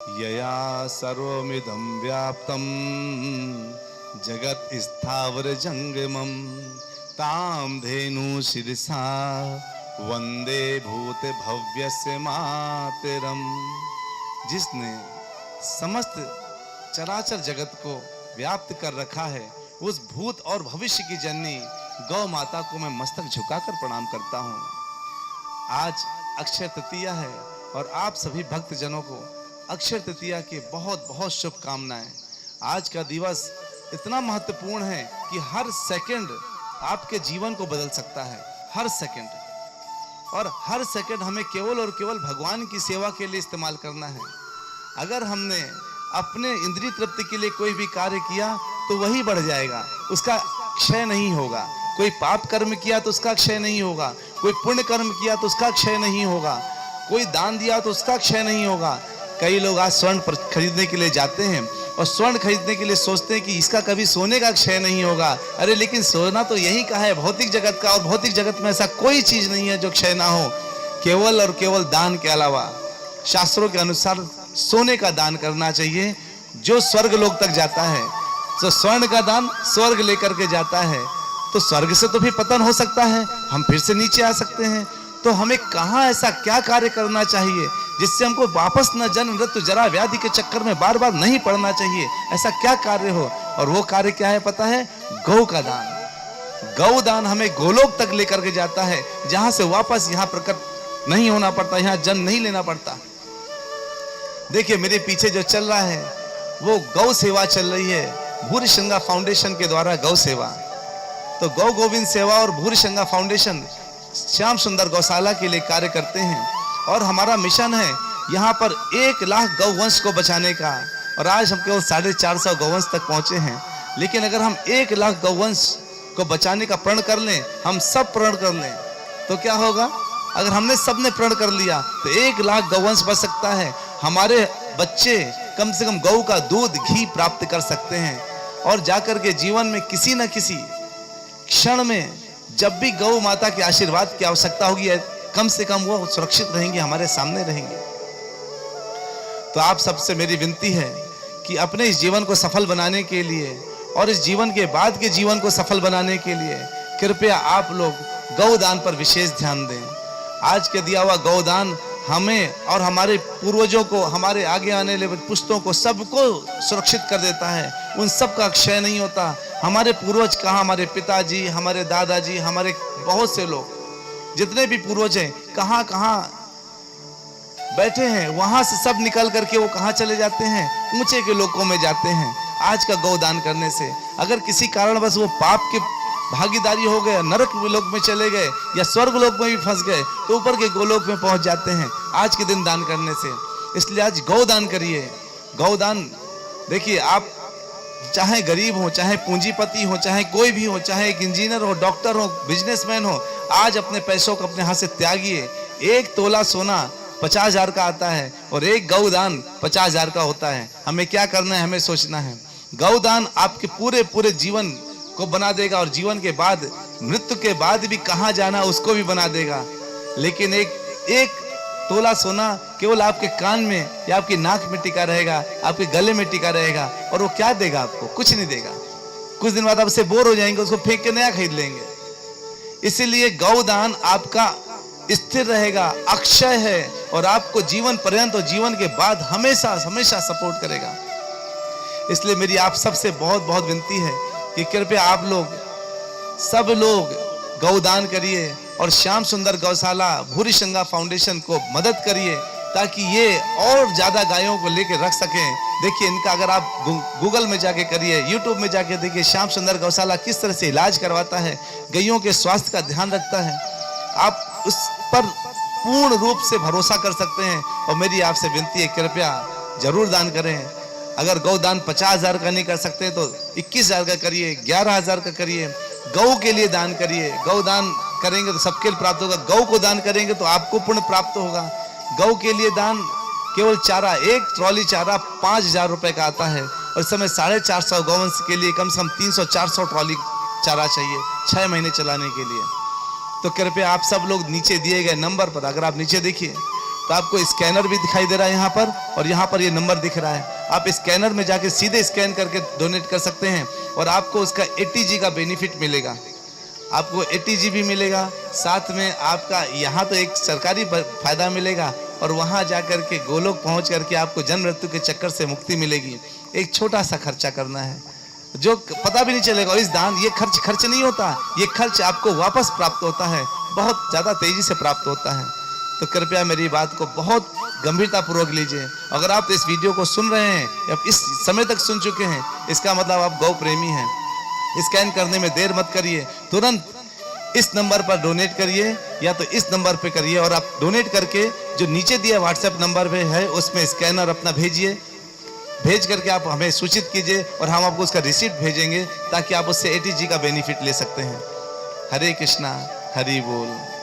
यया सर्वमिदं व्याप्तं जगत् स्थावर जंगमं तां धेनु शिरसा वंदे भूत भव्यस्य मातरम। जिसने समस्त चराचर जगत को व्याप्त कर रखा है, उस भूत और भविष्य की जननी गौ माता को मैं मस्तक झुकाकर प्रणाम करता हूँ। आज अक्षय तृतीया है और आप सभी भक्त जनों को अक्षय तृतीया की बहुत बहुत शुभकामनाएं। आज का दिवस इतना महत्वपूर्ण है कि हर सेकंड आपके जीवन को बदल सकता है, हर सेकंड। और हर सेकंड हमें केवल और केवल भगवान की सेवा के लिए इस्तेमाल करना है। अगर हमने अपने इंद्रिय तृप्ति के लिए कोई भी कार्य किया तो वही बढ़ जाएगा, उसका क्षय नहीं होगा। कोई पाप कर्म किया तो उसका क्षय नहीं होगा, कोई पुण्य कर्म किया तो उसका क्षय नहीं होगा, कोई दान दिया तो उसका क्षय नहीं होगा। कई लोग आज स्वर्ण खरीदने के लिए जाते हैं और स्वर्ण खरीदने के लिए सोचते हैं कि इसका कभी सोने का क्षय नहीं होगा। अरे लेकिन सोना तो यही का है, भौतिक जगत का, और भौतिक जगत में ऐसा कोई चीज नहीं है जो क्षय ना हो, केवल और केवल दान के अलावा। शास्त्रों के अनुसार सोने का दान करना चाहिए जो स्वर्ग लोक तक जाता है। तो स्वर्ण का दान स्वर्ग लेकर के जाता है, तो स्वर्ग से तो भी पतन हो सकता है, हम फिर से नीचे आ सकते हैं। तो हमें कहाँ ऐसा क्या कार्य करना चाहिए जिससे हमको वापस न जन्म मृत्यु जरा व्याधि के चक्कर में बार बार नहीं पड़ना चाहिए? ऐसा क्या कार्य हो? और वो कार्य क्या है पता है? गौ का दान। गौ दान हमें गोलोक तक लेकर के जाता है, जहां से वापस यहाँ प्रकट नहीं होना पड़ता, यहाँ जन्म नहीं लेना पड़ता। देखिए मेरे पीछे जो चल रहा है वो गौ सेवा चल रही है, भूरी शंगा फाउंडेशन के द्वारा गौ सेवा। तो गौ गोविंद सेवा और भूरी शंगा फाउंडेशन श्याम सुंदर गौशाला के लिए कार्य करते हैं और हमारा मिशन है यहाँ पर 1 लाख गौवंश को बचाने का। और आज हम केवल 450 गौवंश तक पहुंचे हैं, लेकिन अगर हम 1 लाख गौवंश को बचाने का प्रण कर लें, हम सब प्रण कर लें, तो क्या होगा? अगर हमने सबने प्रण कर लिया तो 1 लाख गौवंश बच सकता है। हमारे बच्चे कम से कम गौ का दूध घी प्राप्त कर सकते हैं और जाकर के जीवन में किसी न किसी क्षण में जब भी गौ माता के आशीर्वाद की आवश्यकता होगी, कम से कम वो सुरक्षित रहेंगे, हमारे सामने रहेंगे। तो आप सबसे मेरी विनती है कि अपने इस जीवन को सफल बनाने के लिए और इस जीवन के बाद के जीवन को सफल बनाने के लिए कृपया आप लोग गौदान पर विशेष ध्यान दें। आज के दिया हुआ गौदान हमें और हमारे पूर्वजों को, हमारे आगे आने वाले पुश्तों को, सबको सुरक्षित कर देता है। उन सब का क्षय नहीं होता। हमारे पूर्वज कहाँ? हमारे पिताजी, हमारे दादाजी, हमारे बहुत से लोग, जितने भी पूर्वज हैं, कहाँ कहाँ बैठे हैं, वहां से सब निकल करके वो कहाँ चले जाते हैं? ऊंचे के लोकों में जाते हैं। आज का गौदान करने से अगर किसी कारण बस वो पाप के भागीदारी हो गए, नरक लोक में चले गए या स्वर्ग लोक में भी फंस गए, तो ऊपर के गोलोक में पहुंच जाते हैं आज के दिन दान करने से। इसलिए आज गौदान करिए। गौदान देखिए, आप चाहे गरीब हो, चाहे पूंजीपति हो, चाहे कोई भी हो, चाहे एक इंजीनियर हो, डॉक्टर हो, बिजनेसमैन हो, आज अपने पैसों को अपने हाथ से त्यागिए। 1 तोला सोना 50,000 का आता है और 1 गौदान 50,000 का होता है। हमें क्या करना है? हमें सोचना है। गौदान आपके पूरे पूरे जीवन को बना देगा और जीवन के बाद, मृत्यु के बाद भी कहाँ जाना उसको भी बना देगा। लेकिन एक तोला सोना केवल आपके कान में या आपकी नाक में टिका रहेगा, आपके गले में टिका रहेगा, और वो क्या देगा आपको? कुछ नहीं देगा। कुछ दिन बाद आप उससे बोर हो जाएंगे, उसको फेंक के नया खरीद लेंगे। इसीलिए गौदान आपका स्थिर रहेगा, अक्षय है और आपको जीवन पर्यंत और जीवन के बाद हमेशा हमेशा सपोर्ट करेगा। इसलिए मेरी आप सबसे बहुत बहुत विनती है कि कृपया आप लोग, सब लोग गौदान करिए और श्याम सुंदर गौशाला भूरी शंगा फाउंडेशन को मदद करिए ताकि ये और ज्यादा गायों को लेकर रख सकें। देखिए इनका अगर आप गूगल में जाके करिए, यूट्यूब में जाके देखिए, श्याम सुंदर गौशाला किस तरह से इलाज करवाता है, गैयों के स्वास्थ्य का ध्यान रखता है। आप उस पर पूर्ण रूप से भरोसा कर सकते हैं। और मेरी आपसे विनती है, कृपया जरूर दान करें। अगर गौदान 50,000 का नहीं कर सकते तो 21,000 का करिए, 11,000 का करिए। गौ के लिए दान करिए। गौदान करेंगे तो सबके लिए प्राप्त होगा। गौ को दान करेंगे तो आपको पुण्य प्राप्त होगा। गौ के लिए दान केवल चारा, 1 ट्रॉली चारा 5,000 रुपए का आता है और इस समय 450 गौवंश के लिए कम से कम 300-400 ट्रॉली चारा चाहिए 6 महीने चलाने के लिए। तो कृपया आप सब लोग नीचे दिए गए नंबर पर, अगर आप नीचे देखिए, तो आपको स्कैनर भी दिखाई दे रहा है यहाँ पर, और यहाँ पर ये नंबर दिख रहा है। आप स्कैनर में जाके सीधे स्कैन करके डोनेट कर सकते हैं और आपको उसका 80G का बेनिफिट मिलेगा। आपको 80G भी मिलेगा, साथ में आपका यहाँ तो एक सरकारी फायदा मिलेगा और वहाँ जाकर के गोलोक पहुँच करके आपको जन्म मृत्यु के चक्कर से मुक्ति मिलेगी। एक छोटा सा खर्चा करना है जो पता भी नहीं चलेगा। और इस दान, ये खर्च नहीं होता, ये खर्च आपको वापस प्राप्त होता है, बहुत ज़्यादा तेजी से प्राप्त होता है। तो कृपया मेरी बात को बहुत गंभीरता पूर्वक लीजिए। अगर आप इस वीडियो को सुन रहे हैं या इस समय तक सुन चुके हैं, इसका मतलब आप गौ प्रेमी हैं। स्कैन करने में देर मत करिए, तुरंत इस नंबर पर डोनेट करिए या तो इस नंबर पे करिए, और आप डोनेट करके जो नीचे दिया व्हाट्सएप नंबर पे है उसमें स्कैनर अपना भेजिए। भेज करके आप हमें सूचित कीजिए और हम आपको उसका रिसीप्ट भेजेंगे ताकि आप उससे 80G का बेनिफिट ले सकते हैं। हरे कृष्णा, हरि बोल।